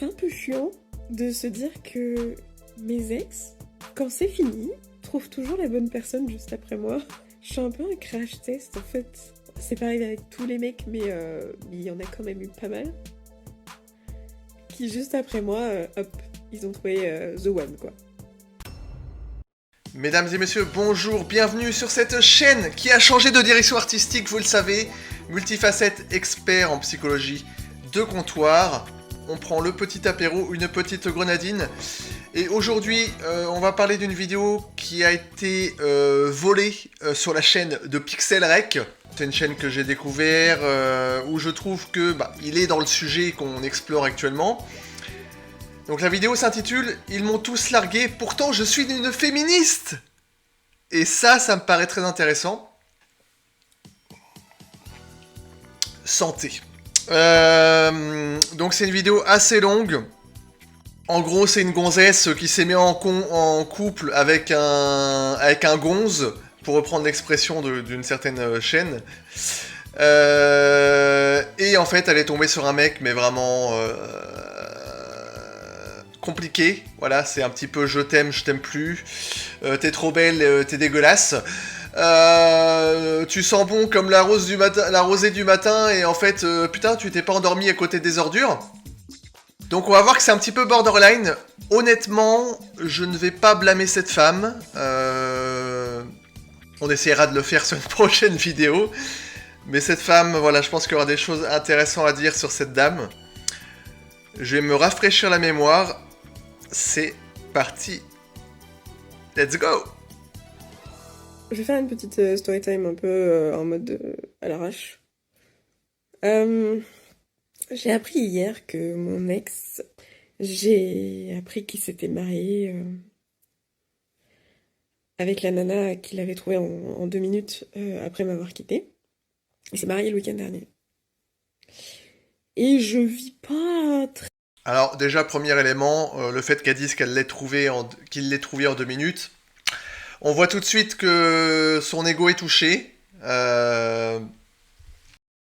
C'est un peu chiant de se dire que mes ex, quand c'est fini, trouvent toujours la bonne personne juste après moi. Je suis un peu un crash test en fait. C'est pas arrivé avec tous les mecs, mais il y en a quand même eu pas mal. Qui juste après moi, hop, ils ont trouvé The One quoi. Mesdames et messieurs, bonjour, bienvenue sur cette chaîne qui a changé de direction artistique, vous le savez, multifacette, expert en psychologie de comptoir. On prend le petit apéro, une petite grenadine. Et aujourd'hui, on va parler d'une vidéo qui a été volée sur la chaîne de Pixelrec. C'est une chaîne que j'ai découvert, où je trouve que il est dans le sujet qu'on explore actuellement. Donc la vidéo s'intitule « Ils m'ont tous largué, pourtant je suis une féministe !» Et ça me paraît très intéressant. Santé. Donc c'est une vidéo assez longue. En gros, c'est une gonzesse qui s'est mise en couple avec un gonze, pour reprendre l'expression d'une certaine chaîne. Et en fait, elle est tombée sur un mec, mais vraiment compliqué. Voilà, c'est un petit peu je t'aime plus. T'es trop belle, t'es dégueulasse. Tu sens bon comme la rosée du matin, et en fait, putain, tu t'es pas endormi à côté des ordures. Donc on va voir que c'est un petit peu borderline. Honnêtement, je ne vais pas blâmer cette femme. On essaiera de le faire sur une prochaine vidéo. Mais cette femme, voilà, je pense qu'il y aura des choses intéressantes à dire sur cette dame. Je vais me rafraîchir la mémoire. C'est parti. Let's go. Je vais faire une petite story time un peu en mode à l'arrache. J'ai appris hier que mon ex, j'ai appris qu'il s'était marié avec la nana qu'il avait trouvée en 2 minutes après m'avoir quitté. Il s'est marié le week-end dernier. Et je vis pas très... Alors déjà, premier élément, le fait qu'elle dise qu'il l'ait trouvé en 2 minutes. On voit tout de suite que son ego est touché.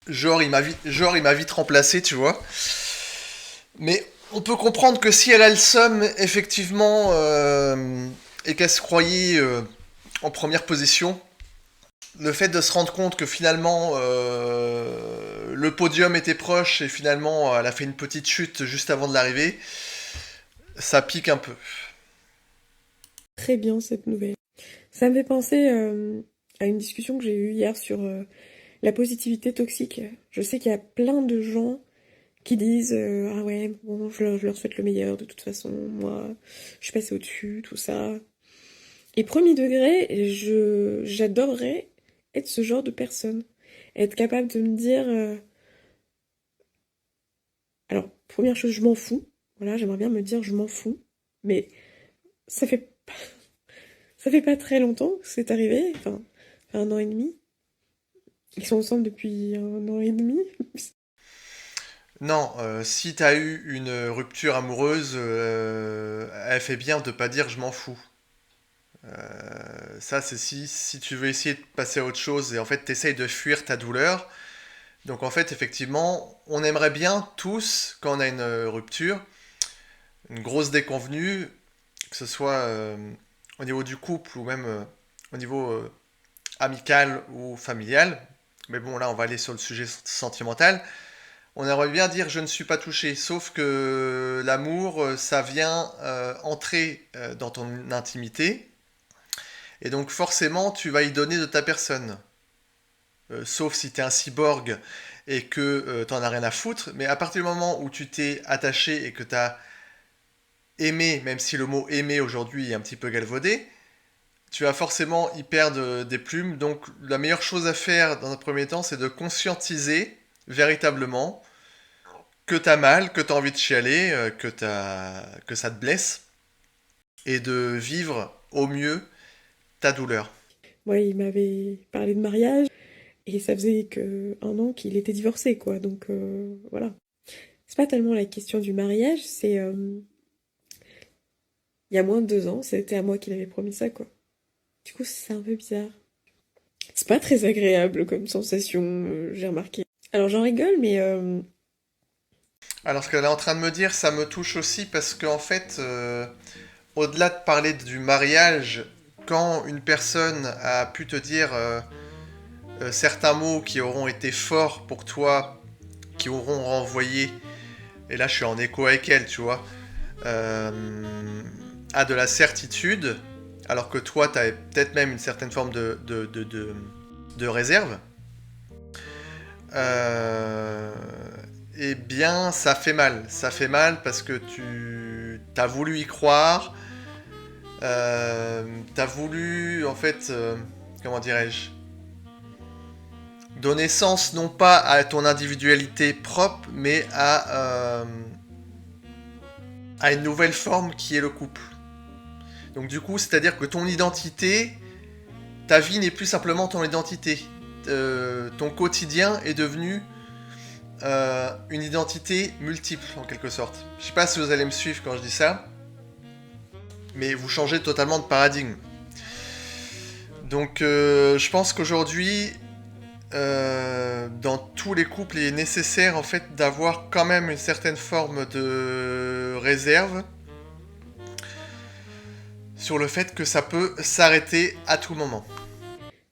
Genre, il m'a vite remplacé, tu vois. Mais on peut comprendre que si elle a le seum, effectivement, et qu'elle se croyait en première position, le fait de se rendre compte que finalement le podium était proche et finalement elle a fait une petite chute juste avant de l'arrivée, ça pique un peu. très bien cette nouvelle. Ça me fait penser à une discussion que j'ai eue hier sur la positivité toxique. Je sais qu'il y a plein de gens qui disent ah ouais, bon, je leur souhaite le meilleur de toute façon, moi, je suis passée au-dessus, tout ça. Et premier degré, j'adorerais être ce genre de personne. Être capable de me dire alors, première chose, je m'en fous. Voilà, j'aimerais bien me dire je m'en fous. Mais ça fait pas, ça fait pas très longtemps que c'est arrivé. Enfin, 1 an et demi. Ils sont ensemble depuis 1 an et demi. Non, si t'as eu une rupture amoureuse, elle fait bien de pas dire je m'en fous. Ça, c'est si tu veux essayer de passer à autre chose et en fait t'essayes de fuir ta douleur. Donc en fait, effectivement, on aimerait bien tous, quand on a une rupture, une grosse déconvenue, que ce soit au niveau du couple ou même au niveau amical ou familial. Mais bon, là, on va aller sur le sujet sentimental. On aimerait bien dire je ne suis pas touché, sauf que l'amour, ça vient entrer dans ton intimité. Et donc forcément, tu vas y donner de ta personne. Sauf si tu es un cyborg et que t'en as rien à foutre. Mais à partir du moment où tu t'es attaché et que tu as aimé, même si le mot aimer aujourd'hui est un petit peu galvaudé, tu vas forcément y perdre des plumes. Donc la meilleure chose à faire dans un premier temps, c'est de conscientiser véritablement que t'as mal, que t'as envie de chialer, que ça te blesse, et de vivre au mieux ta douleur. Moi, il m'avait parlé de mariage. Et ça faisait que 1 an qu'il était divorcé, quoi. Donc, voilà. C'est pas tellement la question du mariage, c'est... il y a moins de 2 ans, c'était à moi qu'il avait promis ça, quoi. Du coup, c'est un peu bizarre. C'est pas très agréable comme sensation, j'ai remarqué. Alors j'en rigole, mais Alors, ce qu'elle est en train de me dire, ça me touche aussi parce qu'en fait, au-delà de parler du mariage, quand une personne a pu te dire certains mots qui auront été forts pour toi, qui auront renvoyé, et là je suis en écho avec elle, tu vois, à de la certitude, alors que toi tu avais peut-être même une certaine forme de réserve, euh, eh bien ça fait mal. Ça fait mal parce que tu as voulu y croire, t'as voulu en fait, comment dirais-je, donner sens non pas à ton individualité propre, mais à une nouvelle forme qui est le couple. Donc du coup, c'est-à-dire que ton identité, ta vie n'est plus simplement ton identité. Ton quotidien est devenu une identité multiple, en quelque sorte. Je sais pas si vous allez me suivre quand je dis ça, mais vous changez totalement de paradigme. Donc je pense qu'aujourd'hui, dans tous les couples, il est nécessaire en fait d'avoir quand même une certaine forme de réserve sur le fait que ça peut s'arrêter à tout moment.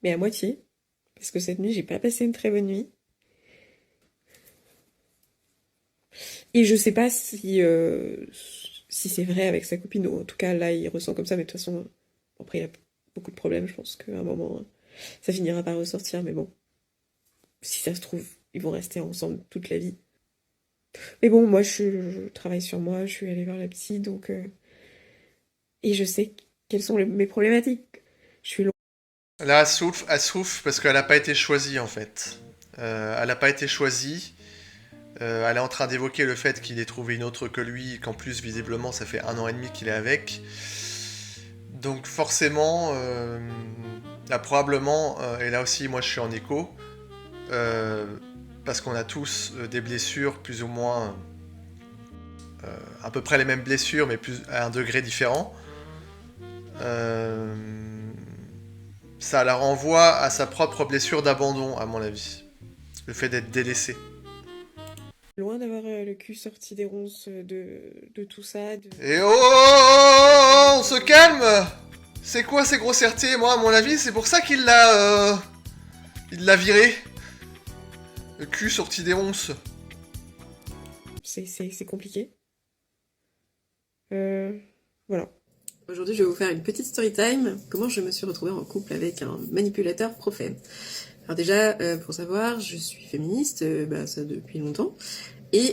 Mais à moitié, parce que cette nuit, j'ai pas passé une très bonne nuit. Et je sais pas si c'est vrai avec sa copine, ou en tout cas là il ressent comme ça, mais de toute façon, après il a beaucoup de problèmes, je pense qu'à un moment ça finira par ressortir, mais bon, si ça se trouve, ils vont rester ensemble toute la vie. Mais bon, moi je travaille sur moi, je suis allée voir la psy, donc et je sais quelles sont mes problématiques. Je suis loin. Là, elle souffre parce qu'elle n'a pas été choisie en fait. Elle n'a pas été choisie. Elle est en train d'évoquer le fait qu'il ait trouvé une autre que lui, qu'en plus visiblement ça fait 1 an et demi qu'il est avec. Donc forcément, là probablement, et là aussi moi je suis en écho, euh, parce qu'on a tous des blessures plus ou moins, à peu près les mêmes blessures, mais plus à un degré différent. Euh, Ça la renvoie à sa propre blessure d'abandon, à mon avis. Le fait d'être délaissé. Loin d'avoir le cul sorti des ronces de tout ça. Et oh, on se calme. C'est quoi ces grossièretés? Moi, à mon avis, c'est pour ça il l'a viré. Le cul sorti des ronces. C'est compliqué. Voilà. Aujourd'hui, je vais vous faire une petite story time. Comment je me suis retrouvée en couple avec un manipulateur profane. Alors déjà, pour savoir, je suis féministe, ça depuis longtemps. Et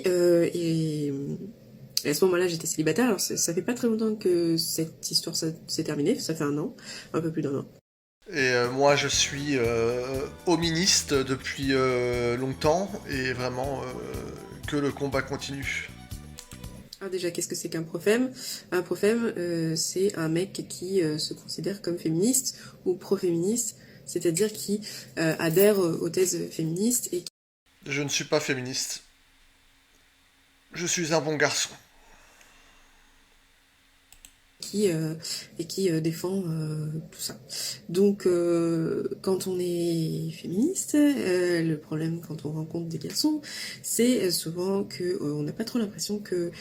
à ce moment-là, j'étais célibataire. Alors ça fait pas très longtemps que cette histoire s'est terminée. Ça fait 1 an, un peu plus d'1 an. Et moi, je suis hoministe depuis longtemps. Et vraiment, que le combat continue. Alors déjà, qu'est-ce que c'est qu'un profème? Un profème, c'est un mec qui se considère comme féministe ou pro-féministe, c'est-à-dire qui adhère aux thèses féministes et Je ne suis pas féministe. Je suis un bon garçon. qui défend tout ça. Donc, quand on est féministe, le problème quand on rencontre des garçons, c'est souvent que on n'a pas trop l'impression que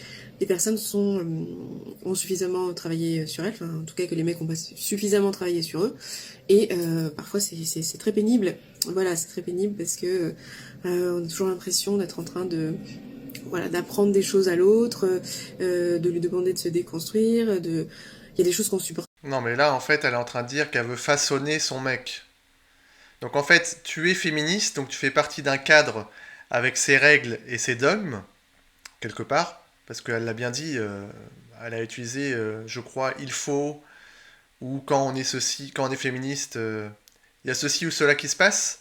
les personnes ont suffisamment travaillé sur elles, enfin, en tout cas que les mecs ont pas suffisamment travaillé sur eux, et parfois c'est très pénible. Voilà, c'est très pénible parce que on a toujours l'impression d'être en train d'apprendre des choses à l'autre, de lui demander de se déconstruire, il y a des choses qu'on supporte. Non, mais là, en fait, elle est en train de dire qu'elle veut façonner son mec. Donc, en fait, tu es féministe, donc tu fais partie d'un cadre avec ses règles et ses dogmes, quelque part, parce qu'elle l'a bien dit, elle a utilisé, je crois, il faut, ou quand on est ceci, quand on est féministe, il y a ceci ou cela qui se passe.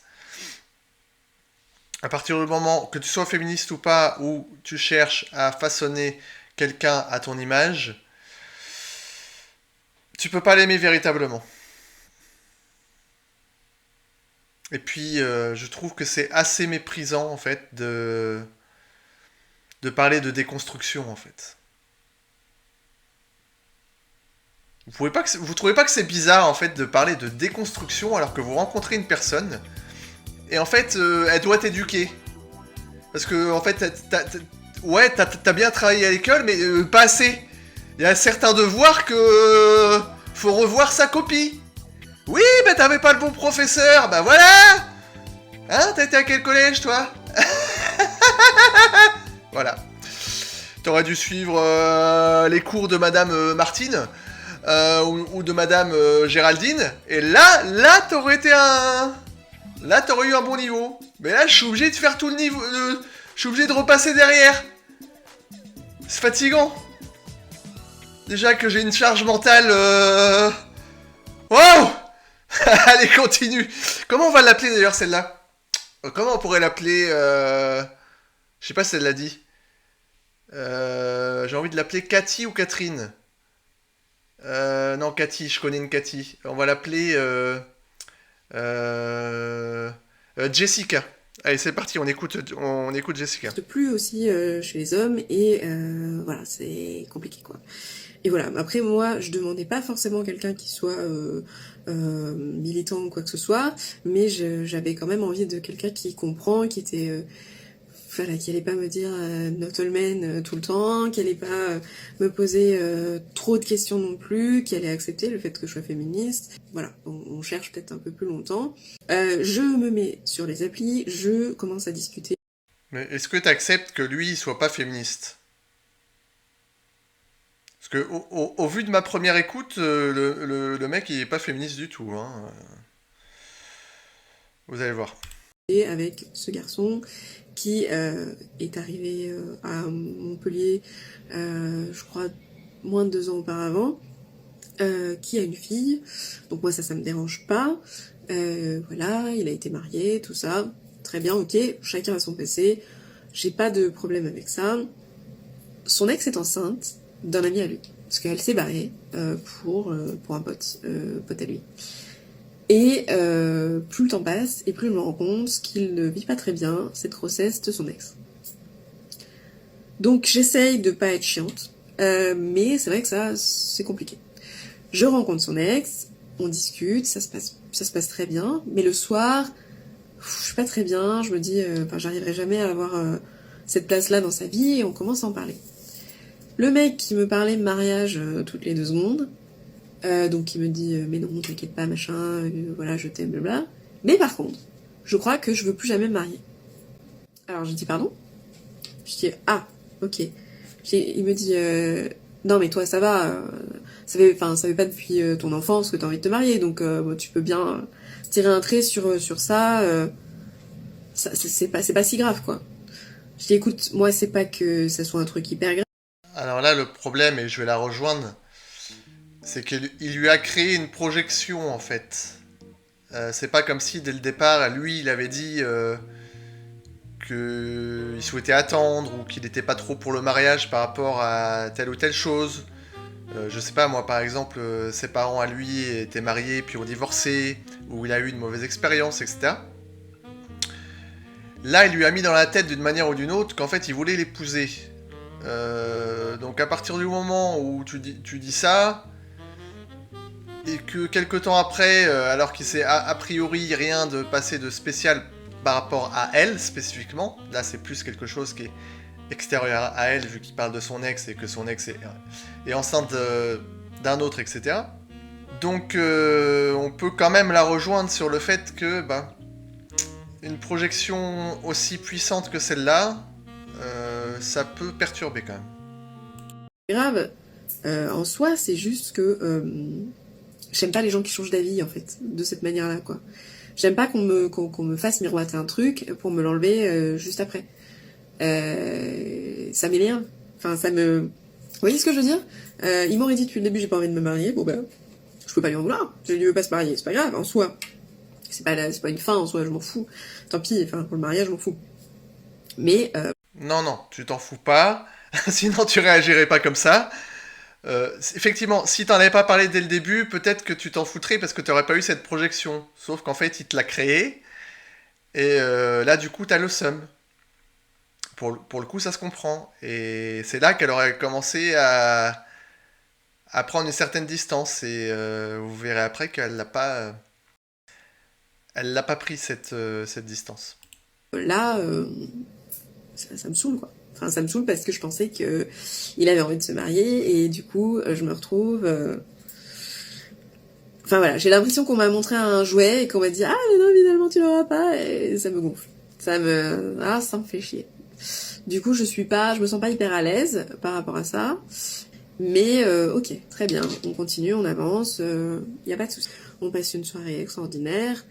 À partir du moment que tu sois féministe ou pas, ou tu cherches à façonner quelqu'un à ton image, tu peux pas l'aimer véritablement. Et puis, je trouve que c'est assez méprisant, en fait, de parler de déconstruction, en fait. Vous trouvez pas que c'est bizarre, en fait, de parler de déconstruction alors que vous rencontrez une personne et, en fait, elle doit t'éduquer. Parce que, en fait, Ouais, t'as bien travaillé à l'école, mais pas assez. Il y a certains devoirs que faut revoir sa copie. Oui, mais t'avais pas le bon professeur, bah voilà. Hein, t'as été à quel collège, toi? Voilà. T'aurais dû suivre les cours de Madame Martine ou de Madame Géraldine, et là, t'aurais été un, là, t'aurais eu un bon niveau. Mais là, je suis obligé de faire tout le niveau, je suis obligé de repasser derrière. C'est fatigant. Déjà que j'ai une charge mentale. Wow. Allez, continue. Comment on va l'appeler d'ailleurs celle-là? Comment on pourrait l'appeler Je sais pas si elle l'a dit. J'ai envie de l'appeler Cathy ou Catherine. Non, Cathy, je connais une Cathy. On va l'appeler euh, Jessica. Allez, c'est parti, on écoute Jessica. Plus aussi chez les hommes et voilà, c'est compliqué quoi. Et voilà, après moi je demandais pas forcément quelqu'un qui soit militant ou quoi que ce soit, mais j'avais quand même envie de quelqu'un qui comprend, qui était voilà, qui allait pas me dire not all men tout le temps, qui allait pas me poser trop de questions non plus, qui allait accepter le fait que je sois féministe. Voilà, on cherche peut-être un peu plus longtemps. Je me mets sur les applis, je commence à discuter. Mais est-ce que tu acceptes que lui il soit pas féministe? Parce que au vu de ma première écoute, le mec il est pas féministe du tout. Hein. Vous allez voir. Avec ce garçon qui est arrivé à Montpellier, je crois, moins de 2 ans auparavant, qui a une fille. Donc moi ça me dérange pas. Voilà, il a été marié, tout ça. Très bien, ok, chacun a son passé. J'ai pas de problème avec ça. Son ex est enceinte d'un ami à lui. Parce qu'elle s'est barrée pour un pote à lui. Et plus le temps passe, et plus je me rends compte qu'il ne vit pas très bien cette grossesse de son ex. Donc j'essaye de pas être chiante, mais c'est vrai que ça, c'est compliqué. Je rencontre son ex, on discute, ça se passe très bien, mais le soir, je suis pas très bien, je me dis, j'arriverai jamais à avoir cette place-là dans sa vie, et on commence à en parler. Le mec qui me parlait de mariage toutes les 2 secondes, donc il me dit mais non t'inquiète pas machin, voilà je t'aime blabla. Mais par contre, je crois que je veux plus jamais me marier. Alors je dis pardon. Je dis ah ok. Il me dit non mais toi ça va, ça fait pas depuis ton enfance que t'as envie de te marier donc bon, tu peux bien tirer un trait sur ça. C'est pas si grave quoi. Je dis écoute moi c'est pas que ça soit un truc hyper grave. Alors là, le problème, et je vais la rejoindre, c'est qu'il lui a créé une projection en fait. C'est pas comme si dès le départ, lui, il avait dit qu'il souhaitait attendre ou qu'il n'était pas trop pour le mariage par rapport à telle ou telle chose. Je sais pas, moi par exemple, ses parents à lui étaient mariés puis ont divorcé, ou il a eu une mauvaise expérience, etc. Là, il lui a mis dans la tête d'une manière ou d'une autre qu'en fait il voulait l'épouser. Donc à partir du moment où tu dis ça, et que quelques temps après, alors qu'il sait a priori rien de passé de spécial par rapport à elle spécifiquement, là c'est plus quelque chose qui est extérieur à elle vu qu'il parle de son ex et que son ex est enceinte d'un autre, etc. Donc on peut quand même la rejoindre sur le fait que une projection aussi puissante que celle-là, ça peut perturber quand même. Grave en soi, c'est juste que j'aime pas les gens qui changent d'avis en fait de cette manière-là quoi. J'aime pas qu'on me fasse miroiter un truc pour me l'enlever juste après. Ça m'énerve. Enfin ça me. Vous voyez ce que je veux dire? Il m'aurait dit depuis le début j'ai pas envie de me marier. Bon ben je peux pas lui en vouloir. Je lui veux pas se marier, c'est pas grave en soi. C'est pas une fin en soi, je m'en fous. Tant pis, enfin pour le mariage je m'en fous. Mais Non, non, tu t'en fous pas, sinon tu réagirais pas comme ça. Effectivement, si t'en avais pas parlé dès le début, peut-être que tu t'en foutrais parce que t'aurais pas eu cette projection. Sauf qu'en fait, il te l'a créé, et là, du coup, t'as le seum. Pour le coup, ça se comprend. Et c'est là qu'elle aurait commencé à prendre une certaine distance, et vous verrez après qu'elle elle l'a pas pris cette distance. là, ça me saoule quoi. Enfin, ça me saoule parce que je pensais que il avait envie de se marier et du coup, je me retrouve... Enfin voilà, j'ai l'impression qu'on m'a montré un jouet et qu'on m'a dit « Ah, mais non, finalement, tu l'auras pas » et ça me gonfle. Ça me fait chier. Du coup, je me sens pas hyper à l'aise par rapport à ça. Mais ok, très bien, on continue, on avance, y a pas de souci. On passe une soirée extraordinaire,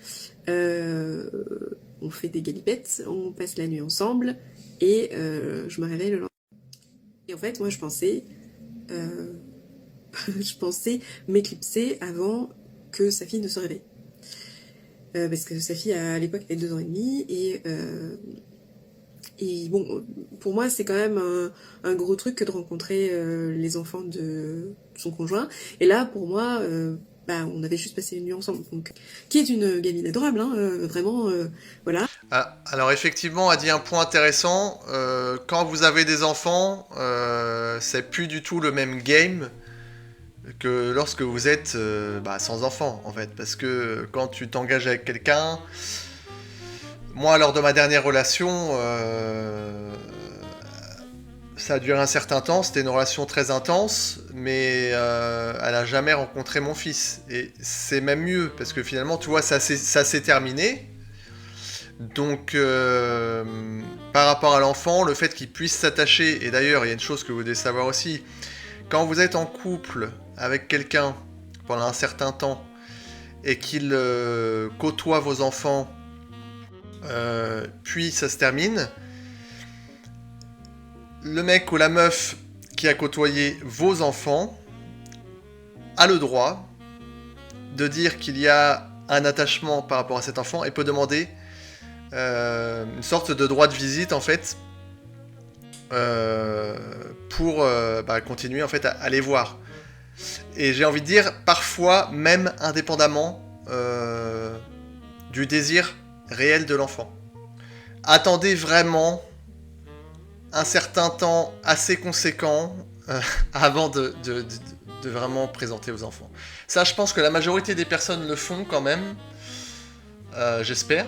on fait des galipettes, on passe la nuit ensemble, et je me réveille le lendemain. Et en fait, moi, euh, je pensais m'éclipser avant que sa fille ne se réveille. Parce que sa fille, à l'époque, avait 2 ans et demi, et bon, pour moi, c'est quand même un gros truc que de rencontrer les enfants de son conjoint. Et là, pour moi, on avait juste passé une nuit ensemble. Donc, qui est une gamine adorable, hein, vraiment, voilà. Ah, alors effectivement, a dit un point intéressant. Quand vous avez des enfants, c'est plus du tout le même game que lorsque vous êtes sans enfants, en fait. Parce que quand tu t'engages avec quelqu'un, moi, lors de ma dernière relation, ça a duré un certain temps, c'était une relation très intense, mais elle a jamais rencontré mon fils. Et c'est même mieux, parce que finalement, tu vois, ça s'est terminé. Donc, par rapport à l'enfant, le fait qu'il puisse s'attacher, et d'ailleurs, il y a une chose que vous devez savoir aussi, quand vous êtes en couple avec quelqu'un pendant un certain temps, et qu'il côtoie vos enfants, puis ça se termine, le mec ou la meuf qui a côtoyé vos enfants a le droit de dire qu'il y a un attachement par rapport à cet enfant et peut demander une sorte de droit de visite en fait pour continuer en fait à les voir. Et j'ai envie de dire parfois même indépendamment du désir réel de l'enfant. Attendez vraiment un certain temps assez conséquent avant de vraiment présenter aux enfants. Ça, je pense que la majorité des personnes le font quand même, j'espère.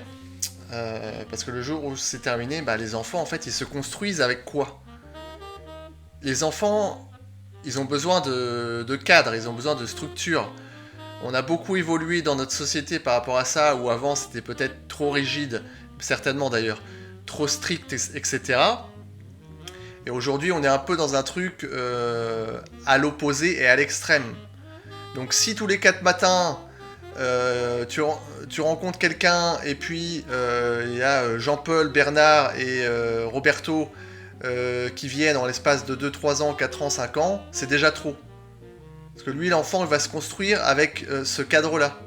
Parce que le jour où c'est terminé, les enfants, en fait, ils se construisent avec quoi? Les enfants, ils ont besoin de cadre, ils ont besoin de structure. On a beaucoup évolué dans notre société par rapport à ça, où avant c'était peut-être trop rigide, certainement d'ailleurs, trop strict, etc. Et aujourd'hui, on est un peu dans un truc à l'opposé et à l'extrême. Donc si tous les 4 matins, tu rencontres quelqu'un et puis il y a Jean-Paul, Bernard et Roberto qui viennent en l'espace de 2, 3 ans, 4 ans, 5 ans, c'est déjà trop. Parce que lui, l'enfant, il va se construire avec ce cadre-là.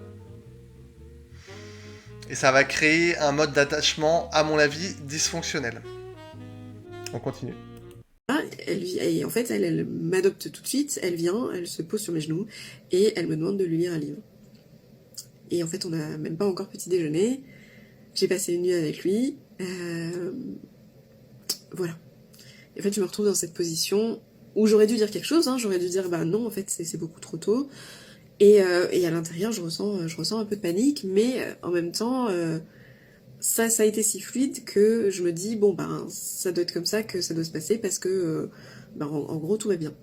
Et ça va créer un mode d'attachement, à mon avis, dysfonctionnel. On continue. Et en fait, elle m'adopte tout de suite, elle vient, elle se pose sur mes genoux, et elle me demande de lui lire un livre. Et en fait, on n'a même pas encore petit déjeuner, j'ai passé une nuit avec lui, voilà. Et en fait, je me retrouve dans cette position où j'aurais dû dire quelque chose, hein, j'aurais dû dire non, en fait, c'est beaucoup trop tôt. Et à l'intérieur, je ressens un peu de panique, mais en même temps, ça a été si fluide que je me dis, ça doit être comme ça que ça doit se passer parce que, en gros, tout va bien.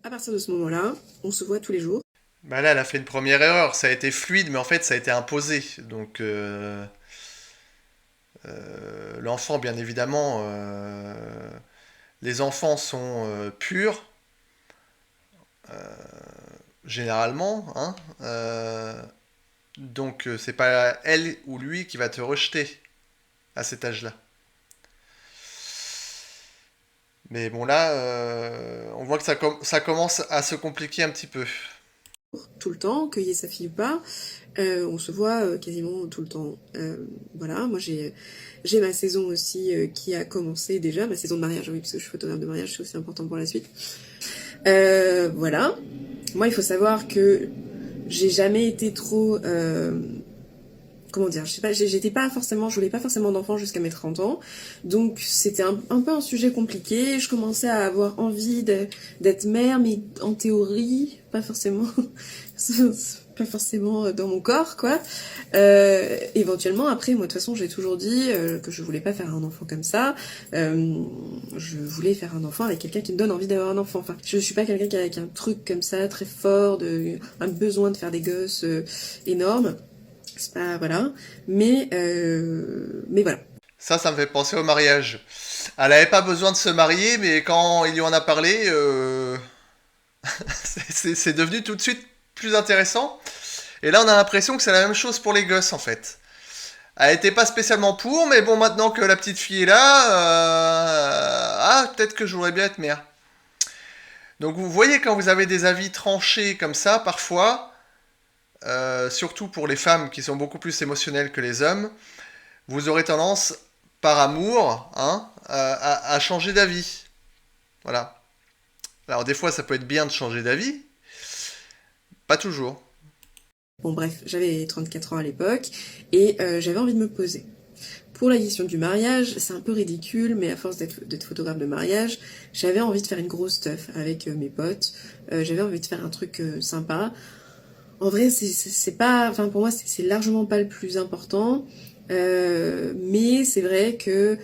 À partir de ce moment-là, on se voit tous les jours. Là, elle a fait une première erreur. Ça a été fluide, mais en fait, ça a été imposé. Donc, l'enfant, bien évidemment, les enfants sont purs, généralement, hein. Donc, c'est pas elle ou lui qui va te rejeter à cet âge-là. Mais bon, là, on voit que ça commence à se compliquer un petit peu. Tout le temps, qu'il y ait sa fille ou pas, on se voit quasiment tout le temps. Voilà, moi j'ai ma saison aussi qui a commencé déjà, ma saison de mariage, oui, parce que je suis photographe de mariage, c'est aussi important pour la suite. Voilà, moi il faut savoir que j'ai jamais été trop comment dire, je sais pas, je voulais pas forcément d'enfants jusqu'à mes 30 ans, donc c'était un peu un sujet compliqué. Je commençais à avoir envie d'être mère, mais en théorie, pas forcément, pas forcément dans mon corps, quoi. Éventuellement, après, moi de toute façon, j'ai toujours dit que je voulais pas faire un enfant comme ça. Je voulais faire un enfant avec quelqu'un qui me donne envie d'avoir un enfant. Enfin, je suis pas quelqu'un qui a un truc comme ça très fort, un besoin de faire des gosses énormes. C'est pas, voilà, mais voilà. Ça me fait penser au mariage. Elle n'avait pas besoin de se marier, mais quand il lui en a parlé, c'est devenu tout de suite plus intéressant. Et là, on a l'impression que c'est la même chose pour les gosses, en fait. Elle était pas spécialement pour, mais bon, maintenant que la petite fille est là, peut-être que je voudrais bien être mère. Donc vous voyez, quand vous avez des avis tranchés comme ça, parfois, surtout pour les femmes qui sont beaucoup plus émotionnelles que les hommes, vous aurez tendance, par amour, hein, à changer d'avis. Voilà. Alors des fois, ça peut être bien de changer d'avis, pas toujours. Bon bref, j'avais 34 ans à l'époque, et j'avais envie de me poser. Pour la question du mariage, c'est un peu ridicule, mais à force d'être photographe de mariage, j'avais envie de faire une grosse stuff avec mes potes, j'avais envie de faire un truc sympa. En vrai, c'est pas, enfin pour moi, c'est largement pas le plus important, mais c'est vrai que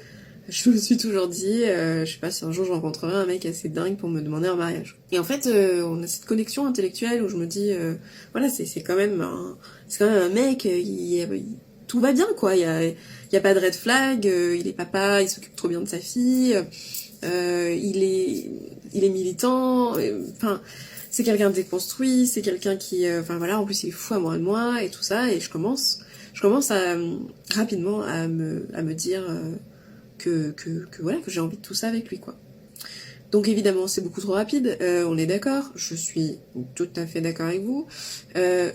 je me suis toujours dit, je sais pas si un jour je rencontrerai un mec assez dingue pour me demander un mariage. Et en fait, on a cette connexion intellectuelle où je me dis, voilà, c'est quand même un mec, tout va bien quoi. Il y a pas de red flag, il est papa, il s'occupe trop bien de sa fille, il est militant, enfin. C'est quelqu'un de déconstruit, c'est quelqu'un qui, enfin voilà, en plus il est fou amoureux de moi et tout ça, et je commence à rapidement à me dire que voilà, que j'ai envie de tout ça avec lui quoi. Donc évidemment c'est beaucoup trop rapide, on est d'accord, je suis tout à fait d'accord avec vous.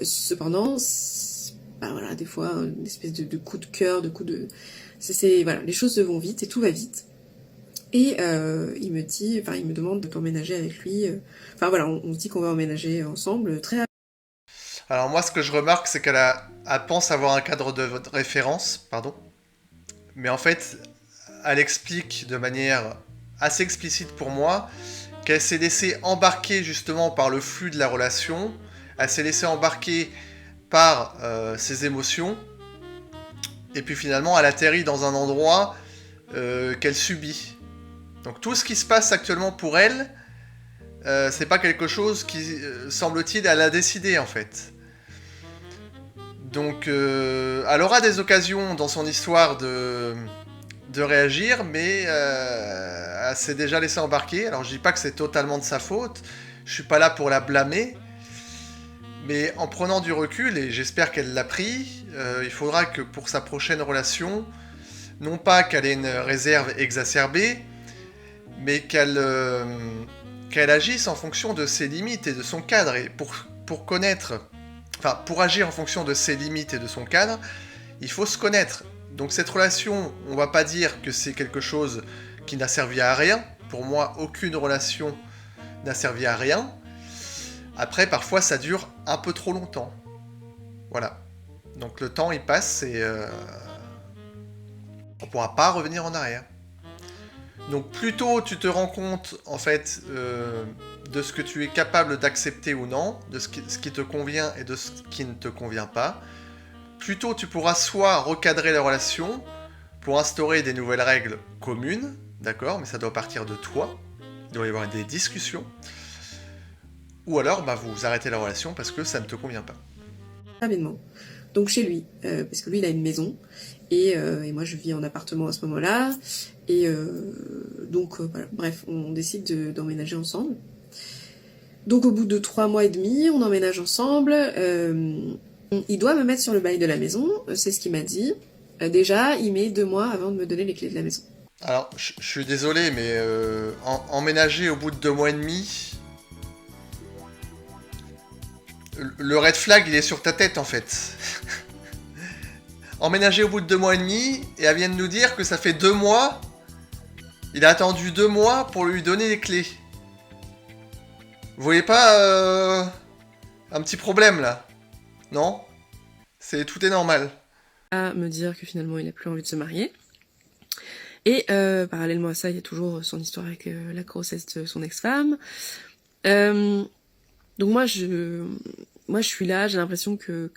Cependant, bah voilà, des fois une espèce de coup de cœur, voilà, les choses vont vite et tout va vite. Et il me demande de t'emménager avec lui. Enfin voilà, on se dit qu'on va emménager ensemble très rapidement. Alors moi, ce que je remarque, c'est elle pense avoir un cadre de référence, pardon, mais en fait, elle explique de manière assez explicite pour moi qu'elle s'est laissée embarquer justement par le flux de la relation, elle s'est laissée embarquer par ses émotions, et puis finalement, elle atterrit dans un endroit qu'elle subit. Donc tout ce qui se passe actuellement pour elle, c'est pas quelque chose qui, semble-t-il, elle a décidé en fait. Donc elle aura des occasions dans son histoire de réagir, mais elle s'est déjà laissée embarquer. Alors je dis pas que c'est totalement de sa faute, je suis pas là pour la blâmer, mais en prenant du recul, et j'espère qu'elle l'a pris, il faudra que pour sa prochaine relation, non pas qu'elle ait une réserve exacerbée, mais qu'elle agisse en fonction de ses limites et de son cadre. Et pour connaître, enfin, pour agir en fonction de ses limites et de son cadre, il faut se connaître. Donc cette relation, on va pas dire que c'est quelque chose qui n'a servi à rien. Pour moi, aucune relation n'a servi à rien. Après, parfois, ça dure un peu trop longtemps. Voilà. Donc le temps, il passe et on pourra pas revenir en arrière. Donc plus tôt tu te rends compte en fait de ce que tu es capable d'accepter ou non, de ce qui te convient et de ce qui ne te convient pas, plus tôt tu pourras soit recadrer la relation pour instaurer des nouvelles règles communes, d'accord, mais ça doit partir de toi, il doit y avoir des discussions, ou alors vous arrêtez la relation parce que ça ne te convient pas. Rapidement. Donc chez lui, parce que lui il a une maison, et moi je vis en appartement à ce moment-là, et donc voilà, bref, on décide d'emménager ensemble. Donc au bout de 3 mois et demi, on emménage ensemble, il doit me mettre sur le bail de la maison, c'est ce qu'il m'a dit. Déjà, il met 2 mois avant de me donner les clés de la maison. Alors, je suis désolé, mais emménager au bout de 2 mois et demi, le red flag, il est sur ta tête, en fait. Emménager au bout de 2 mois et demi, et elle vient de nous dire que ça fait 2 mois, il a attendu 2 mois pour lui donner les clés. Vous voyez pas un petit problème, là? Non? Tout est normal. à me dire que finalement il a plus envie de se marier. Et parallèlement à ça, il y a toujours son histoire avec la grossesse de son ex-femme. Donc moi je suis là, j'ai l'impression que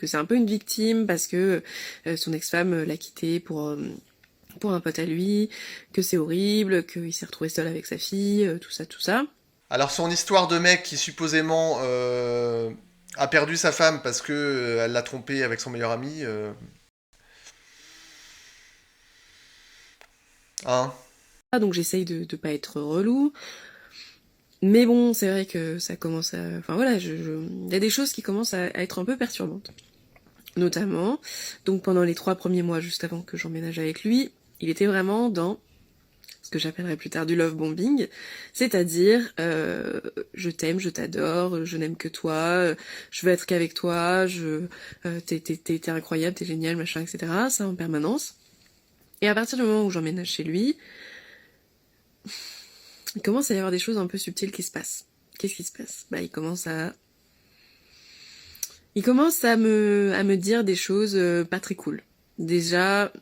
c'est un peu une victime parce que son ex-femme l'a quitté pour un pote à lui, que c'est horrible, qu'il s'est retrouvé seul avec sa fille, tout ça. Alors son histoire de mec qui supposément a perdu sa femme parce que elle l'a trompé avec son meilleur ami. Hein. Donc j'essaye de pas être relou. Mais bon, c'est vrai que ça commence à... Enfin voilà, il y a des choses qui commencent à être un peu perturbantes. Notamment, donc pendant les 3 premiers mois, juste avant que j'emménage avec lui, il était vraiment dans ce que j'appellerais plus tard du love bombing, c'est-à-dire je t'aime, je t'adore, je n'aime que toi, je veux être qu'avec toi, t'es incroyable, t'es génial, machin, etc. Ça en permanence. Et à partir du moment où j'emménage chez lui, il commence à y avoir des choses un peu subtiles qui se passent. Qu'est-ce qui se passe ? Bah, il commence à me dire des choses pas très cool. Déjà,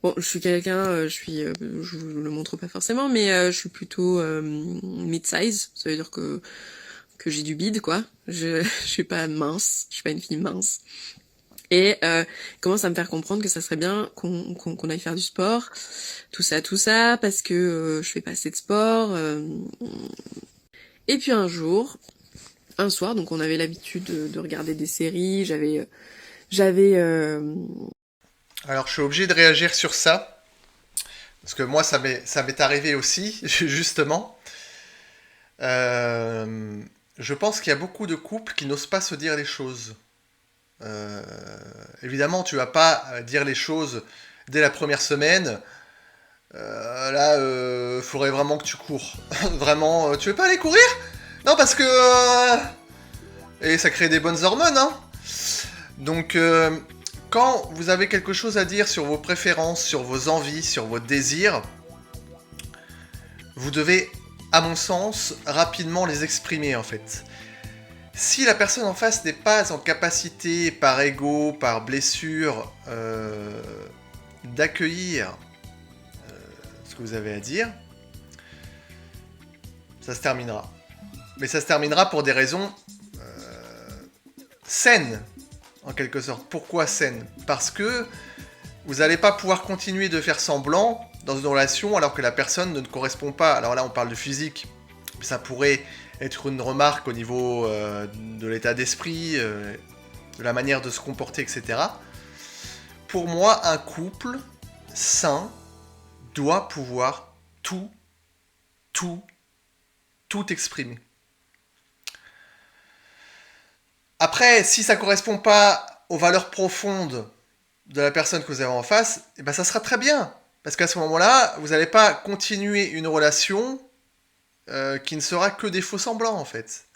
bon, je suis quelqu'un, je vous le montre pas forcément, mais je suis plutôt mid-size. Ça veut dire que j'ai du bide, quoi. Je suis pas mince, je suis pas une fille mince. Et il commence à me faire comprendre que ça serait bien qu'on aille faire du sport, tout ça, parce que je fais pas assez de sport. Et puis un soir, donc on avait l'habitude de regarder des séries, Alors je suis obligé de réagir sur ça parce que moi ça m'est arrivé aussi justement. Je pense qu'il y a beaucoup de couples qui n'osent pas se dire les choses. Évidemment, tu vas pas dire les choses dès la première semaine. Là, faudrait vraiment que tu cours. Vraiment, tu veux pas aller courir? Non, parce que... Et ça crée des bonnes hormones, hein. Donc, quand vous avez quelque chose à dire sur vos préférences, sur vos envies, sur vos désirs, vous devez, à mon sens, rapidement les exprimer, en fait. Si la personne en face n'est pas en capacité, par ego, par blessure, d'accueillir ce que vous avez à dire, ça se terminera. Mais ça se terminera pour des raisons saines, en quelque sorte. Pourquoi saines ? Parce que vous n'allez pas pouvoir continuer de faire semblant dans une relation alors que la personne ne correspond pas. Alors là, on parle de physique, mais ça pourrait être une remarque au niveau de l'état d'esprit, de la manière de se comporter, etc. Pour moi, un couple sain doit pouvoir tout exprimer. Après, si ça ne correspond pas aux valeurs profondes de la personne que vous avez en face, eh ben ça sera très bien. Parce qu'à ce moment-là, vous n'allez pas continuer une relation qui ne sera que des faux semblants, en fait.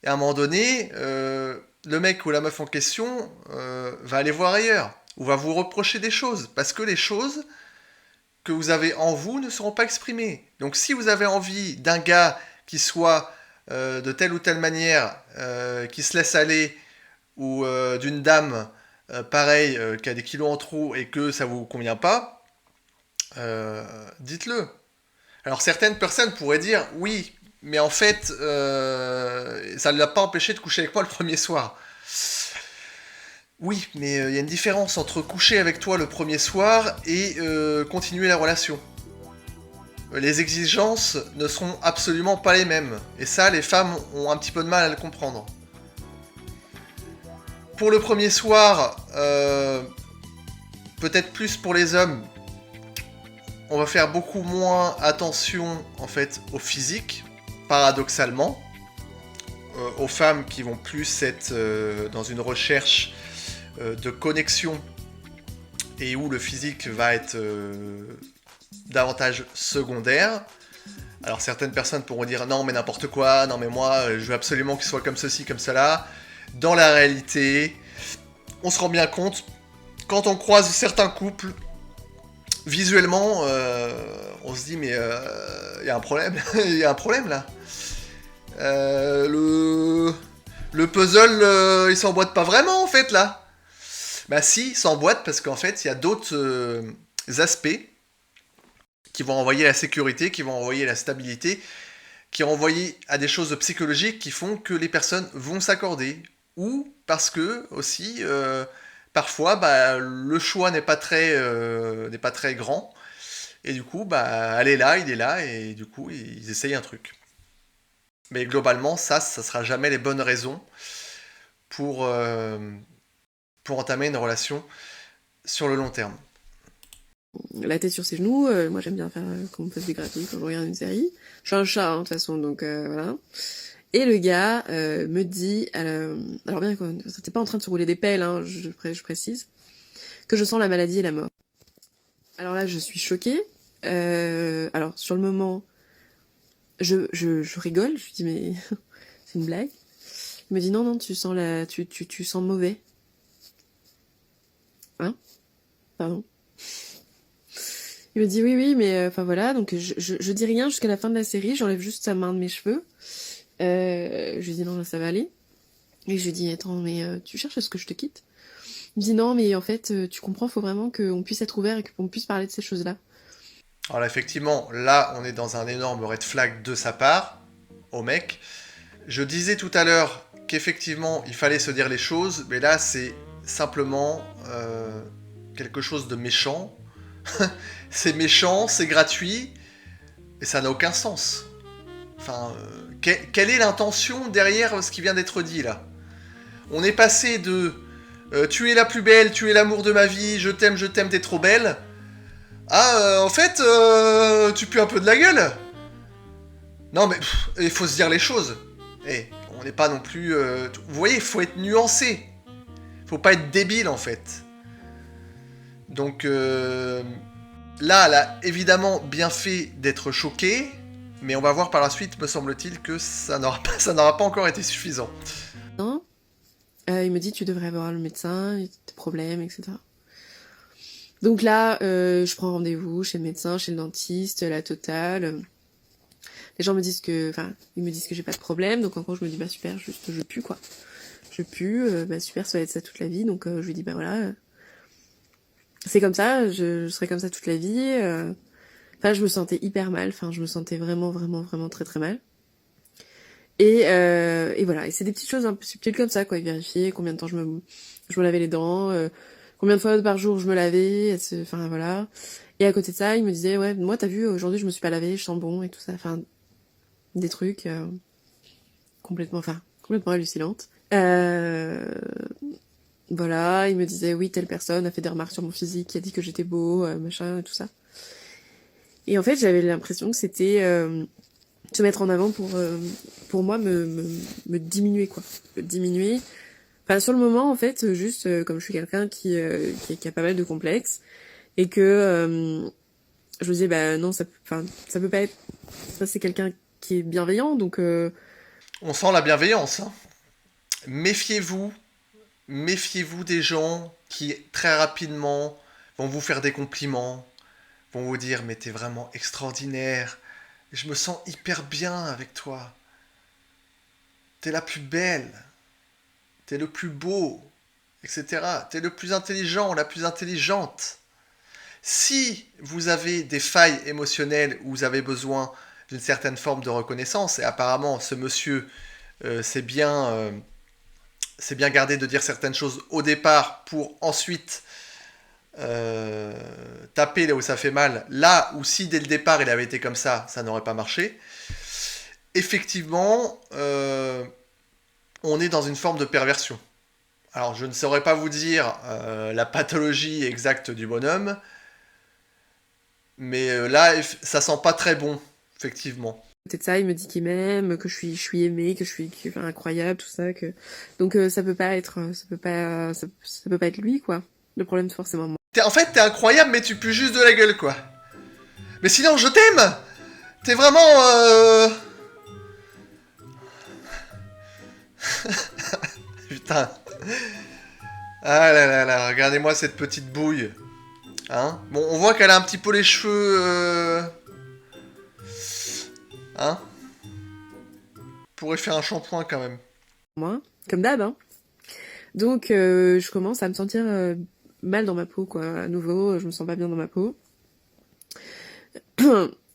Et à un moment donné, le mec ou la meuf en question va aller voir ailleurs, ou va vous reprocher des choses, parce que les choses que vous avez en vous ne seront pas exprimées. Donc si vous avez envie d'un gars qui soit de telle ou telle manière, qui se laisse aller, ou d'une dame pareil, qui a des kilos en trop et que ça vous convient pas, dites-le. Alors certaines personnes pourraient dire oui, mais en fait, ça ne l'a pas empêché de coucher avec moi le premier soir. Oui, mais il y a une différence entre coucher avec toi le premier soir et continuer la relation. Les exigences ne seront absolument pas les mêmes. Et ça, les femmes ont un petit peu de mal à le comprendre. Pour le premier soir, peut-être plus pour les hommes, on va faire beaucoup moins attention en fait au physique, paradoxalement. Aux femmes qui vont plus être dans une recherche de connexion et où le physique va être davantage secondaire. Alors certaines personnes pourront dire non mais n'importe quoi, non mais moi je veux absolument qu'il soit comme ceci, comme cela. Dans la réalité, on se rend bien compte, quand on croise certains couples, visuellement, on se dit mais il y a un problème, il y a un problème là. Le puzzle, il s'emboîte pas vraiment en fait là. Bah si, sans boîte, parce qu'en fait, il y a d'autres aspects qui vont envoyer la sécurité, qui vont envoyer la stabilité, qui vont envoyer à des choses psychologiques qui font que les personnes vont s'accorder. Ou parce que, aussi, parfois, bah, le choix n'est pas très grand. Et du coup, bah, elle est là, il est là, et du coup, ils essayent un truc. Mais globalement, ça sera jamais les bonnes raisons pour, euh, pour entamer une relation sur le long terme. La tête sur ses genoux, moi j'aime bien faire qu'on me fasse des gratouilles quand je regarde une série. Je suis un chat, hein, de toute façon, donc voilà. Et le gars me dit, alors bien que c'était pas en train de se rouler des pelles, hein, je précise, que je sens la maladie et la mort. Alors là, je suis choquée. Alors sur le moment, je rigole, je lui dis mais c'est une blague. Il me dit non, tu sens mauvais. Hein? Pardon. Il me dit oui, mais enfin voilà, donc je dis rien jusqu'à la fin de la série, j'enlève juste sa main de mes cheveux. Je lui dis non, là, ça va aller. Et je lui dis attends, mais tu cherches à ce que je te quitte? Il me dit non, mais en fait, tu comprends, faut vraiment qu'on puisse être ouvert et qu'on puisse parler de ces choses-là. Alors là, effectivement, là, on est dans un énorme red flag de sa part, au mec. Je disais tout à l'heure qu'effectivement, il fallait se dire les choses, mais là, c'est simplement quelque chose de méchant. C'est méchant, c'est gratuit, et ça n'a aucun sens. Enfin, quelle est l'intention derrière ce qui vient d'être dit là? On est passé de tu es la plus belle, tu es l'amour de ma vie, je t'aime, t'es trop belle, à en fait, tu pues un peu de la gueule. Non mais il faut se dire les choses. Eh, on n'est pas non plus. Vous voyez, il faut être nuancé. Faut pas être débile en fait. Donc là, elle a évidemment bien fait d'être choquée, mais on va voir par la suite, me semble-t-il, que ça n'aura pas encore été suffisant. Non. Il me dit tu devrais voir le médecin, il y a des problèmes, etc. Donc là, je prends rendez-vous chez le médecin, chez le dentiste, la totale. Les gens me disent que, enfin, ils me disent que j'ai pas de problème, donc en gros je me dis bah super, juste je pue quoi. Je pue, bah super, ça va être ça toute la vie, donc je lui dis bah voilà, c'est comme ça, je serai comme ça toute la vie. Enfin, je me sentais hyper mal, enfin, je me sentais vraiment très très mal. Et voilà, et c'est des petites choses un peu subtiles comme ça, quoi, vérifier combien de temps je me lavais les dents, combien de fois par jour je me lavais, enfin voilà. Et à côté de ça, il me disait ouais, moi t'as vu, aujourd'hui je me suis pas lavée, je sens bon et tout ça, enfin des trucs complètement hallucinantes. Voilà, il me disait oui, telle personne a fait des remarques sur mon physique, qui a dit que j'étais beau, machin et tout ça. Et en fait, j'avais l'impression que c'était se mettre en avant pour moi me diminuer quoi, me diminuer. Enfin sur le moment en fait, juste comme je suis quelqu'un qui a pas mal de complexes et que je me disais bah non ça peut pas être, ça c'est quelqu'un qui est bienveillant donc On sent la bienveillance. Hein. Méfiez-vous, méfiez-vous des gens qui très rapidement vont vous faire des compliments, vont vous dire mais t'es vraiment extraordinaire, je me sens hyper bien avec toi, t'es la plus belle, t'es le plus beau, etc. T'es le plus intelligent, la plus intelligente. Si vous avez des failles émotionnelles où vous avez besoin d'une certaine forme de reconnaissance, et apparemment ce monsieur s'est bien gardé de dire certaines choses au départ pour ensuite taper là où ça fait mal, là où si dès le départ il avait été comme ça n'aurait pas marché. Effectivement, on est dans une forme de perversion. Alors je ne saurais pas vous dire la pathologie exacte du bonhomme, mais là ça sent pas très bon, effectivement. peut-être ça, il me dit qu'il m'aime, que je suis aimée, enfin, incroyable, tout ça, que donc ça peut pas être, ça peut pas être lui quoi. Le problème c'est forcément moi. En fait, t'es incroyable, mais tu pues juste de la gueule, quoi. Mais sinon, je t'aime. T'es vraiment. Putain. Ah là là là, regardez-moi cette petite bouille. Hein? Bon, on voit qu'elle a un petit peu les cheveux. Hein? Pourrait faire un shampoing quand même. Moi, comme d'hab, hein. Donc je commence à me sentir mal dans ma peau, quoi. À nouveau, je me sens pas bien dans ma peau.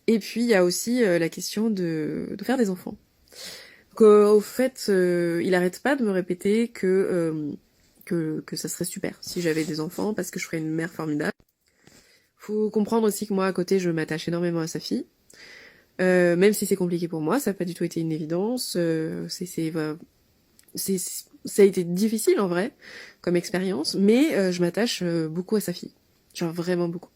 Et puis il y a aussi la question de faire des enfants. Donc, au fait, il arrête pas de me répéter que ça serait super si j'avais des enfants parce que je ferais une mère formidable. Faut comprendre aussi que moi à côté je m'attache énormément à sa fille. Même si c'est compliqué pour moi, ça n'a pas du tout été une évidence. Ça a été difficile en vrai comme expérience, mais je m'attache beaucoup à sa fille. Genre vraiment beaucoup.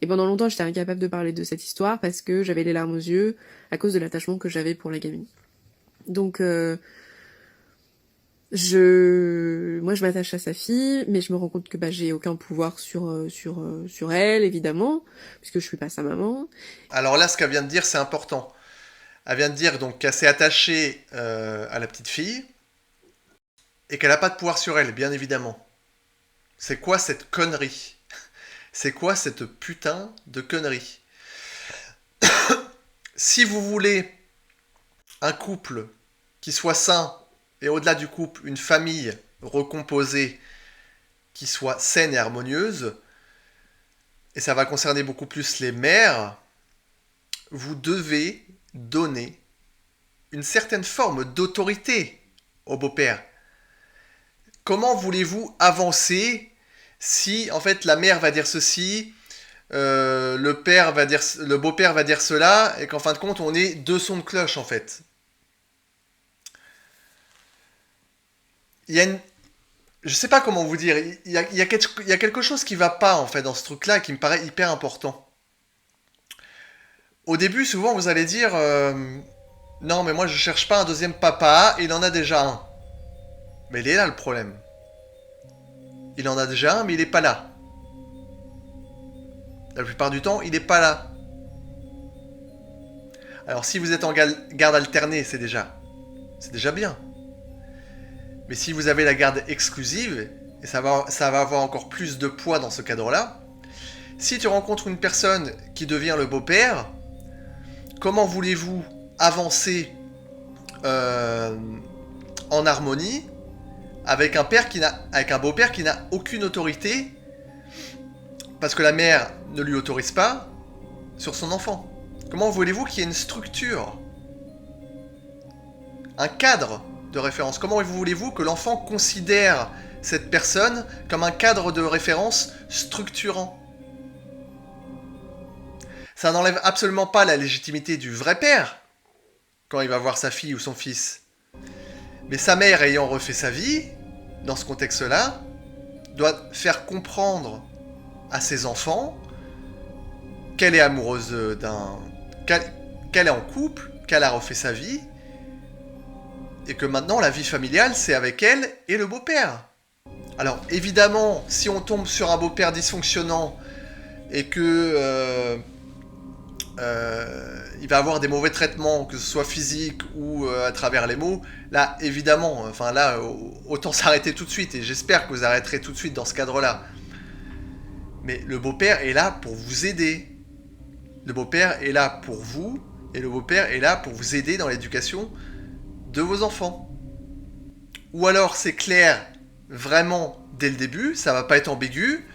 Et pendant longtemps j'étais incapable de parler de cette histoire parce que j'avais les larmes aux yeux à cause de l'attachement que j'avais pour la gamine. Donc moi je m'attache à sa fille, mais je me rends compte que j'ai aucun pouvoir sur elle, évidemment, puisque je suis pas sa maman. Alors là, ce qu'elle vient de dire, c'est important. Elle vient de dire donc qu'elle s'est attachée à la petite fille et qu'elle n'a pas de pouvoir sur elle, bien évidemment. C'est quoi cette connerie? C'est quoi cette putain de connerie? Si vous voulez un couple qui soit sain, et au-delà du couple, une famille recomposée qui soit saine et harmonieuse, et ça va concerner beaucoup plus les mères, vous devez donner une certaine forme d'autorité au beau-père. Comment voulez-vous avancer si en fait la mère va dire ceci, le beau-père va dire cela, et qu'en fin de compte on est deux sons de cloche en fait. Il y a une, je sais pas comment vous dire, il y a quelque chose qui va pas en fait dans ce truc-là qui me paraît hyper important. Au début, souvent vous allez dire non mais moi je cherche pas un deuxième papa, il en a déjà un. Mais il est là le problème. Il en a déjà un, mais il est pas là. La plupart du temps, il est pas là. Alors si vous êtes en garde alternée, c'est déjà bien. Mais si vous avez la garde exclusive, et ça va avoir encore plus de poids dans ce cadre-là, si tu rencontres une personne qui devient le beau-père, comment voulez-vous avancer en harmonie avec avec un beau-père qui n'a aucune autorité parce que la mère ne lui autorise pas sur son enfant? Comment voulez-vous qu'il y ait une structure, un cadre de référence? Comment voulez-vous que l'enfant considère cette personne comme un cadre de référence structurant? Ça n'enlève absolument pas la légitimité du vrai père quand il va voir sa fille ou son fils. Mais sa mère ayant refait sa vie, dans ce contexte-là, doit faire comprendre à ses enfants qu'elle est amoureuse qu'elle est en couple, qu'elle a refait sa vie, et que maintenant la vie familiale c'est avec elle et le beau-père. Alors évidemment, si on tombe sur un beau-père dysfonctionnant et que il va avoir des mauvais traitements, que ce soit physique ou à travers les mots, là évidemment, enfin là autant s'arrêter tout de suite, et j'espère que vous arrêterez tout de suite dans ce cadre-là. Mais le beau-père est là pour vous aider. Le beau-père est là pour vous, et le beau-père est là pour vous aider dans l'éducation de vos enfants. Ou alors c'est clair vraiment dès le début, ça va pas être ambigu,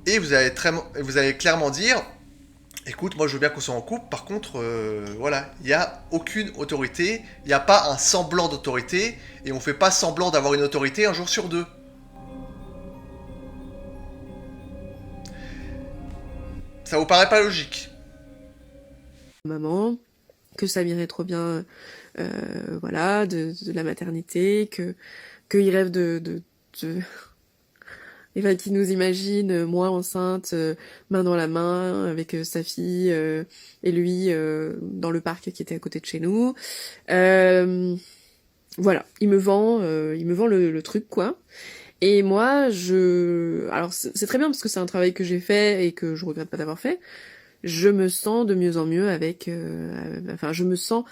et vous allez clairement dire écoute, moi je veux bien qu'on soit en couple, par contre, voilà, il n'y a aucune autorité, il n'y a pas un semblant d'autorité, et on fait pas semblant d'avoir une autorité un jour sur deux. Ça vous paraît pas logique? Maman, que ça m'irait trop bien, voilà, de la maternité, qu'il rêve enfin, qu'il nous imagine, moi enceinte, main dans la main, avec sa fille et lui dans le parc qui était à côté de chez nous. Voilà, il me vend le truc, quoi. Et moi, alors c'est très bien parce que c'est un travail que j'ai fait et que je regrette pas d'avoir fait. Je me sens de mieux en mieux enfin, je me sens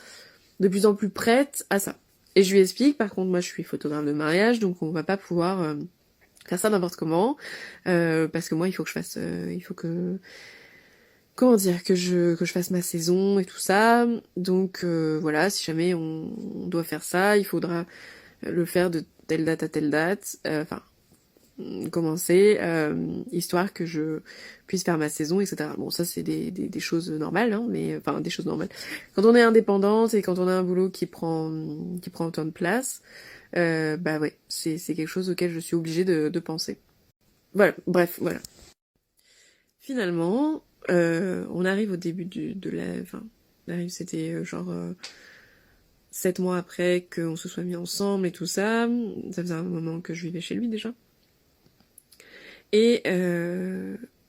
de plus en plus prête à ça. Et je lui explique, par contre, moi je suis photographe de mariage, donc on va pas pouvoir faire ça n'importe comment, parce que moi il faut que je fasse, il faut que, comment dire, que je fasse ma saison et tout ça. Donc voilà, si jamais on doit faire ça, il faudra le faire telle date à telle date, commencer, histoire que je puisse faire ma saison, etc. Bon, ça c'est des choses normales, hein, mais enfin des choses normales. Quand on est indépendante et quand on a un boulot qui prend autant de place, bah ouais, c'est quelque chose auquel je suis obligée de penser. Voilà, bref, voilà. Finalement, on arrive au début c'était genre 7 mois après qu'on se soit mis ensemble et tout ça. Ça faisait un moment que je vivais chez lui déjà. Et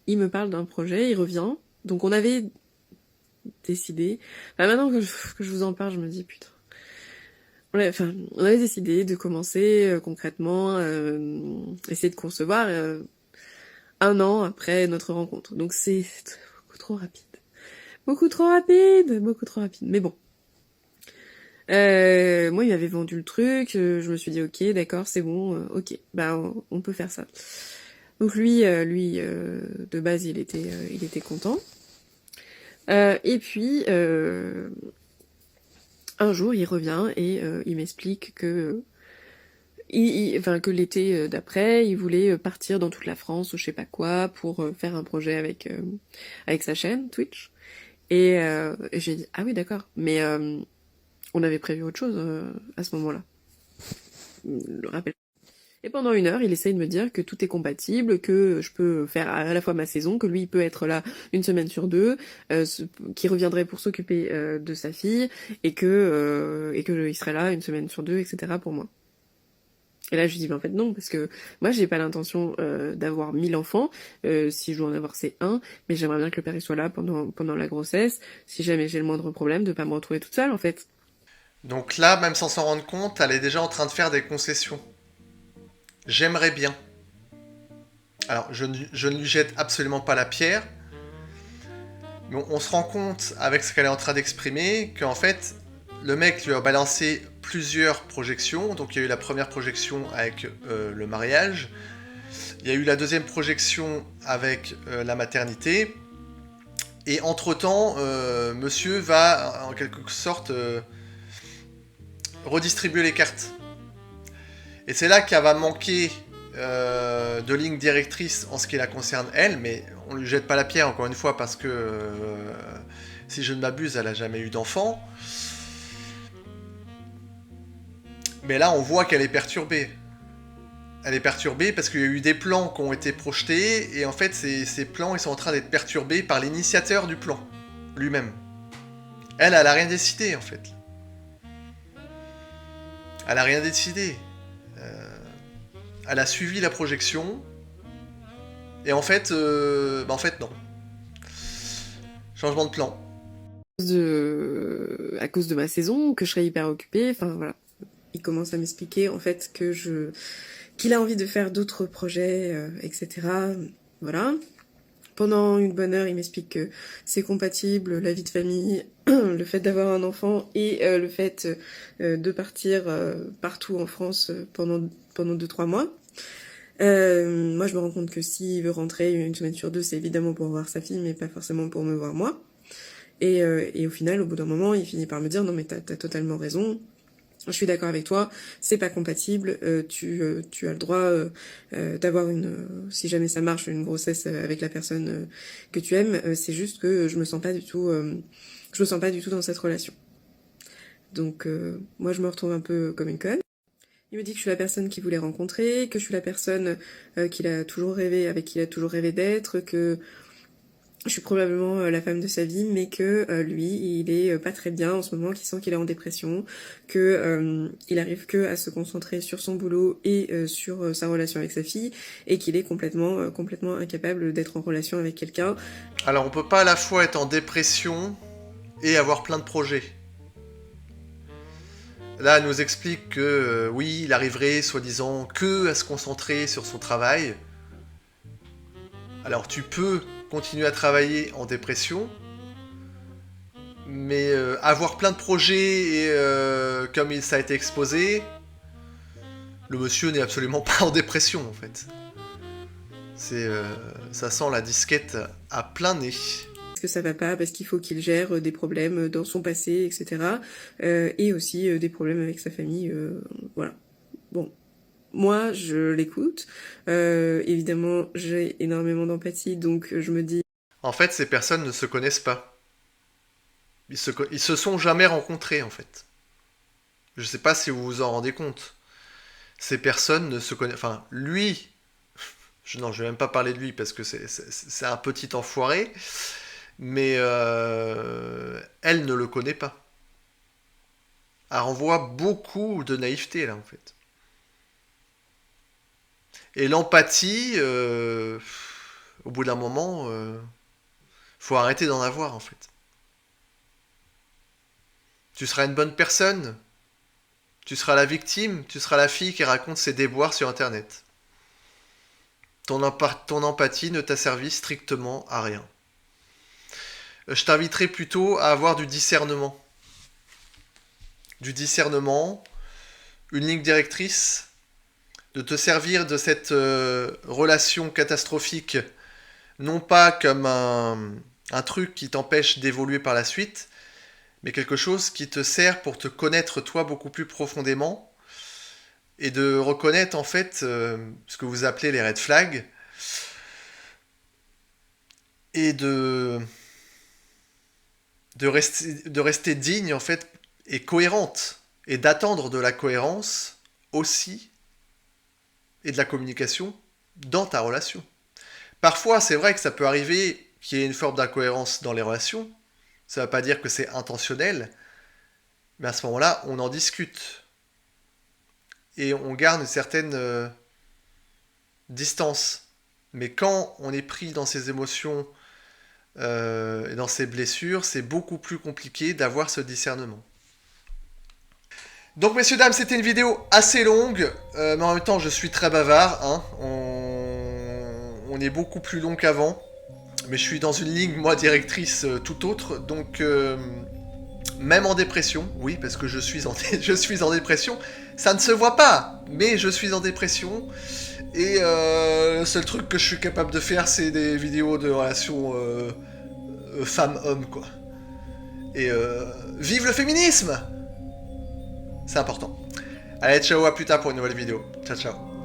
il me parle d'un projet, il revient. Donc on avait décidé... Enfin, maintenant que je vous en parle, je me dis putain. On avait décidé de commencer concrètement, essayer de concevoir 1 an après notre rencontre. Donc c'est beaucoup trop rapide. Beaucoup trop rapide. Mais bon. Moi, il m'avait vendu le truc, je me suis dit ok, d'accord, c'est bon, ok, bah on peut faire ça. Donc lui, de base, il était content. Et puis un jour, il revient et il m'explique que que l'été d'après, il voulait partir dans toute la France ou je sais pas quoi pour faire un projet avec sa chaîne Twitch. Et j'ai dit ah oui d'accord, mais on avait prévu autre chose à ce moment-là. Le rappel. Et pendant 1 heure, il essaye de me dire que tout est compatible, que je peux faire à la fois ma saison, que lui il peut être là 1 semaine sur 2, qu'il reviendrait pour s'occuper de sa fille, et que il serait là 1 semaine sur 2, etc. pour moi. Et là je lui dis en fait non, parce que moi j'ai pas l'intention d'avoir 1000 enfants, si je dois en avoir c'est un, mais j'aimerais bien que le père il soit là pendant la grossesse, si jamais j'ai le moindre problème, de pas me retrouver toute seule en fait. Donc là, même sans s'en rendre compte, elle est déjà en train de faire des concessions. J'aimerais bien. Alors, je ne lui jette absolument pas la pierre, mais on se rend compte, avec ce qu'elle est en train d'exprimer, qu'en fait, le mec lui a balancé plusieurs projections. Donc, il y a eu la première projection avec le mariage. Il y a eu la deuxième projection avec la maternité. Et entre-temps, monsieur va, en quelque sorte, redistribuer les cartes. Et c'est là qu'elle va manquer de ligne directrice en ce qui la concerne elle, mais on lui jette pas la pierre encore une fois parce que si je ne m'abuse, elle a jamais eu d'enfant. Mais là, on voit qu'elle est perturbée. Elle est perturbée parce qu'il y a eu des plans qui ont été projetés et en fait, ces plans, ils sont en train d'être perturbés par l'initiateur du plan lui-même. Elle a rien décidé en fait. Elle a rien décidé. Elle a suivi la projection. Et en fait, non. Changement de plan. À cause de ma saison, que je serais hyper occupée, enfin voilà. Il commence à m'expliquer en fait qu'il a envie de faire d'autres projets, etc. Voilà. Pendant une bonne heure, il m'explique que c'est compatible, la vie de famille, le fait d'avoir un enfant et le fait de partir partout en France pendant 2-3 mois. Moi, je me rends compte que s'il veut rentrer 1 semaine sur 2, c'est évidemment pour voir sa fille, mais pas forcément pour me voir moi. Et au final, au bout d'un moment, il finit par me dire « Non, mais t'as totalement raison. Je suis d'accord avec toi, c'est pas compatible, tu as le droit d'avoir si jamais ça marche, une grossesse avec la personne que tu aimes, c'est juste que je me sens pas du tout dans cette relation. » Donc moi je me retrouve un peu comme une conne. Il me dit que je suis la personne qu'il voulait rencontrer, que je suis la personne avec qui il a toujours rêvé d'être, que je suis probablement la femme de sa vie, mais que lui, il est pas très bien en ce moment, qu'il sent qu'il est en dépression, que il arrive que à se concentrer sur son boulot et sur sa relation avec sa fille, et qu'il est complètement incapable d'être en relation avec quelqu'un. Alors on peut pas à la fois être en dépression et avoir plein de projets. Là, elle nous explique que oui, il arriverait soi-disant que à se concentrer sur son travail. Alors tu peux continuer à travailler en dépression, mais avoir plein de projets et comme ça a été exposé, le monsieur n'est absolument pas en dépression en fait. Ça sent la disquette à plein nez. Parce que ça va pas, parce qu'il faut qu'il gère des problèmes dans son passé, etc. Et aussi des problèmes avec sa famille, voilà. Bon, moi, je l'écoute. Évidemment, j'ai énormément d'empathie, donc je me dis... En fait, ces personnes ne se connaissent pas. Ils se sont jamais rencontrés, en fait. Je sais pas si vous vous en rendez compte. Ces personnes ne se connaissent... Enfin, lui... Non, je vais même pas parler de lui parce que c'est un petit enfoiré. Mais elle ne le connaît pas. Elle renvoie beaucoup de naïveté, là, en fait. Et l'empathie, au bout d'un moment, faut arrêter d'en avoir, en fait. Tu seras une bonne personne. Tu seras la victime. Tu seras la fille qui raconte ses déboires sur Internet. Ton empathie ne t'a servi strictement à rien. Je t'inviterai plutôt à avoir du discernement. Du discernement, une ligne directrice, de te servir de cette relation catastrophique, non pas comme un truc qui t'empêche d'évoluer par la suite, mais quelque chose qui te sert pour te connaître toi beaucoup plus profondément et de reconnaître en fait ce que vous appelez les red flags et de rester digne en fait et cohérente et d'attendre de la cohérence aussi et de la communication dans ta relation. Parfois, c'est vrai que ça peut arriver qu'il y ait une forme d'incohérence dans les relations. Ça ne veut pas dire que c'est intentionnel, mais à ce moment-là, on en discute. Et on garde une certaine distance. Mais quand on est pris dans ses émotions et dans ses blessures, c'est beaucoup plus compliqué d'avoir ce discernement. Donc messieurs, dames, c'était une vidéo assez longue, mais en même temps je suis très bavard, hein. On est beaucoup plus long qu'avant, mais je suis dans une ligne, moi, directrice tout autre, donc même en dépression, oui, parce que je suis en dépression, ça ne se voit pas, mais je suis en dépression, et le seul truc que je suis capable de faire, c'est des vidéos de relations femmes-hommes, quoi. Et vive le féminisme! C'est important. Allez, ciao, à plus tard pour une nouvelle vidéo. Ciao, ciao.